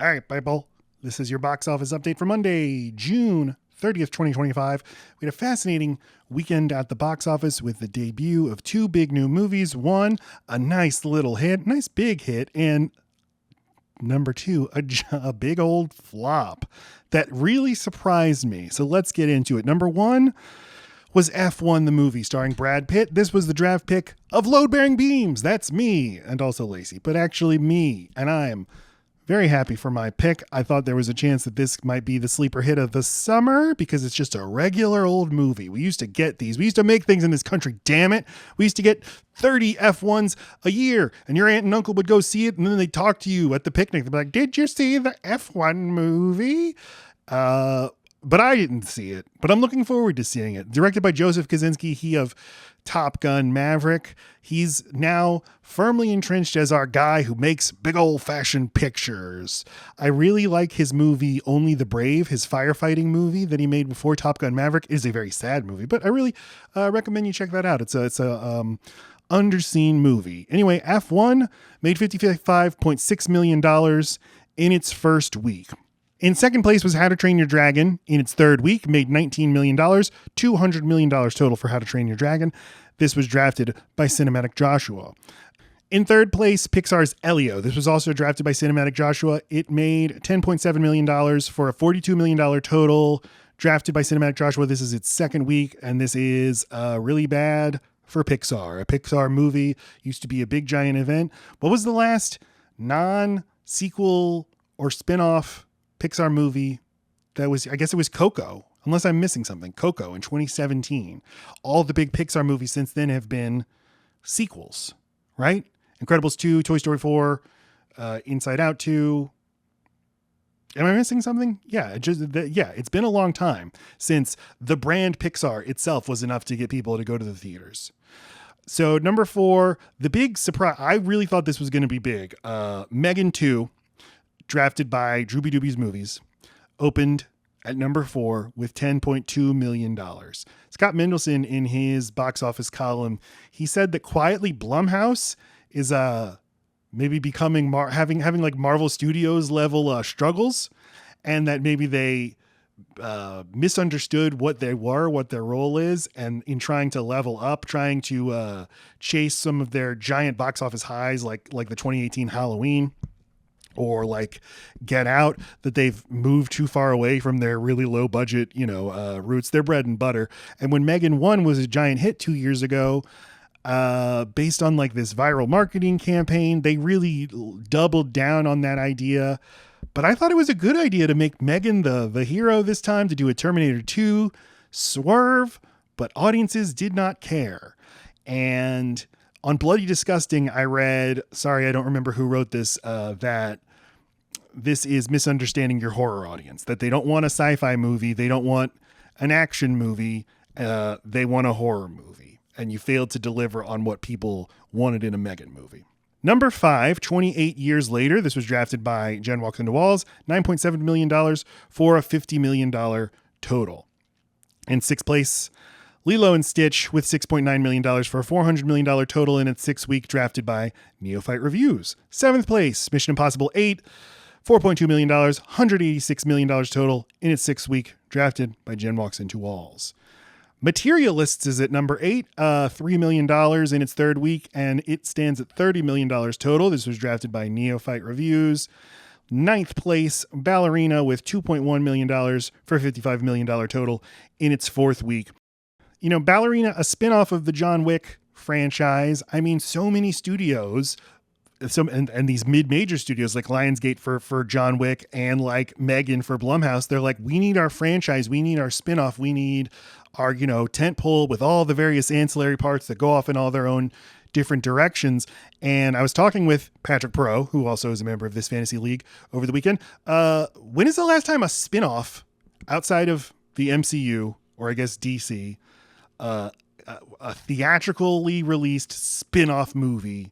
All right, people. This is your box office update for Monday, June 30th, 2025. We had a fascinating weekend at the box office with the debut of two big new movies. One, a nice little hit, nice big hit, and number two, a big old flop that really surprised me. So let's get into it. Number one was F1 the movie starring Brad Pitt. This was the draft pick of Load Bearing Beams. That's me, and also Lacey, but actually me. And I am very happy for my pick. I thought there was a chance that this might be the sleeper hit of the summer because it's just a regular old movie. We used to get these. We used to make things in this country, damn it. We used to get 30 F1s a year, and your aunt and uncle would go see it, and then they'd talk to you at the picnic. They'd be like, did you see the F1 movie? But I didn't see it, but I'm looking forward to seeing it. Directed by Joseph Kosinski, he of Top Gun Maverick. He's now firmly entrenched as our guy who makes big old fashioned pictures. I really like his movie, Only the Brave, his firefighting movie that he made before Top Gun Maverick. It is a very sad movie, but I really recommend you check that out. It's a underseen movie. Anyway, F1 made $55.6 million in its first week. In second place was How to Train Your Dragon. In its third week, made $19 million, $200 million total for How to Train Your Dragon. This was drafted by Cinematic Joshua. In third place, Pixar's Elio. This was also drafted by Cinematic Joshua. It made $10.7 million for a $42 million total, drafted by Cinematic Joshua. This is its second week, and this is really bad for Pixar. A Pixar movie used to be a big, giant event. What was the last non-sequel or spin-off Pixar movie that was, I guess it was Coco, unless I'm missing something. Coco in 2017. All the big Pixar movies since then have been sequels, right? Incredibles 2, Toy Story 4, Inside Out 2. Am I missing something? Yeah, it's been a long time since the brand Pixar itself was enough to get people to go to the theaters. So number 4, the big surprise. I really thought this was going to be big. M3gan 2. Drafted by Drooby Dooby's Movies, opened at number 4 with $10.2 million. Scott Mendelson, in his box office column, he said that quietly Blumhouse is maybe becoming having like Marvel Studios level struggles, and that maybe they misunderstood what they were, what their role is, and in trying to level up, trying to chase some of their giant box office highs, like the 2018 Halloween. Or like Get Out, that they've moved too far away from their really low budget, roots, their bread and butter. And when M3gan 1 was a giant hit 2 years ago, based on like this viral marketing campaign, they really doubled down on that idea. But I thought it was a good idea to make M3gan the hero this time, to do a Terminator 2 swerve, but audiences did not care. And on Bloody Disgusting, I read, sorry, I don't remember who wrote this, that this is misunderstanding your horror audience, that they don't want a sci-fi movie. They don't want an action movie. They want a horror movie. And you failed to deliver on what people wanted in a M3gan movie. Number 5, 28 years later, this was drafted by Jen Walks Into Walls, $9.7 million for a $50 million total. In sixth place, Lilo and Stitch with $6.9 million for a $400 million total in its 6-week, drafted by Neophyte Reviews. 7th place, Mission Impossible 8, $4.2 million, $186 million total in its 6-week, drafted by Jen Walks Into Walls. Materialists is at number 8, $3 million in its 3rd week, and it stands at $30 million total. This was drafted by Neophyte Reviews. 9th place, Ballerina with $2.1 million for a $55 million total in its 4th week. Ballerina, a spinoff of the John Wick franchise. I mean, so many studios, and these mid-major studios like Lionsgate for John Wick and like M3gan for Blumhouse, they're like, we need our franchise, we need our spinoff, we need our, tentpole with all the various ancillary parts that go off in all their own different directions. And I was talking with Patrick Perot, who also is a member of this fantasy league, over the weekend. When is the last time a spinoff outside of the MCU, or I guess DC, a theatrically released spin-off movie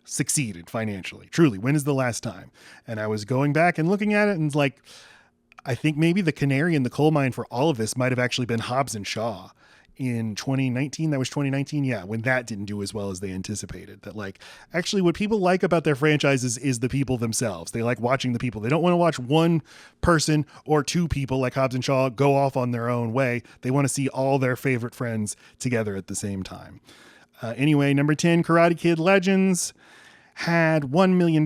succeeded financially? Truly, when is the last time? And I was going back and looking at it, and like, I think maybe the canary in the coal mine for all of this might have actually been Hobbs and Shaw. in 2019. That was 2019. Yeah, when that didn't do as well as they anticipated. That like actually what people like about their franchises is the people themselves. They like watching the people. They don't want to watch one person or two people like Hobbs and Shaw go off on their own way. They want to see all their favorite friends together at the same time. Anyway, number 10, Karate Kid Legends had $1 million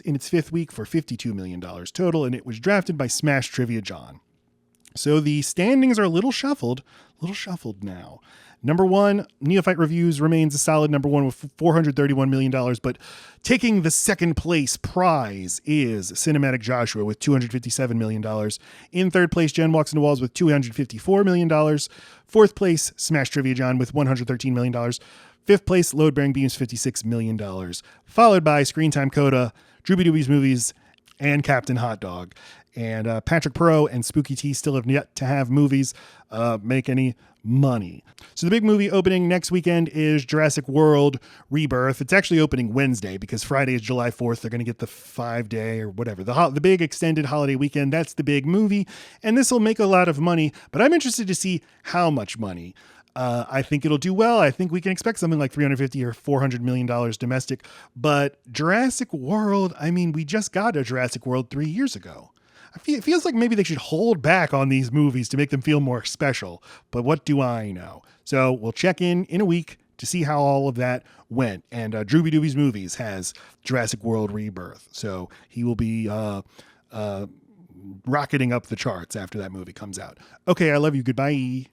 in its fifth week for $52 million total, and it was drafted by Smash Trivia John. So the standings are a little shuffled now. Number one, Neophyte Reviews remains a solid number one with $431 million, but taking the second place prize is Cinematic Joshua with $257 million. In third place, Jen Walks into Walls with $254 million. Fourth place, Smash Trivia John with $113 million. Fifth place, Load Bearing Beams, $56 million. Followed by Screen Time Coda, Drooby Dooby's Movies, and Captain Hot Dog. And Patrick Pro and Spooky T still have yet to have movies make any money. So the big movie opening next weekend is Jurassic World Rebirth. It's actually opening Wednesday because Friday is July 4th. They're going to get the 5-day or whatever, the big extended holiday weekend. That's the big movie. And this will make a lot of money, but I'm interested to see how much money. I think it'll do well. I think we can expect something like $350 or $400 million domestic. But Jurassic World, I mean, we just got a Jurassic World 3 years ago. It feels like maybe they should hold back on these movies to make them feel more special. But what do I know? So we'll check in a week to see how all of that went. And Drooby Dooby's Movies has Jurassic World Rebirth. So he will be rocketing up the charts after that movie comes out. Okay, I love you. Goodbye.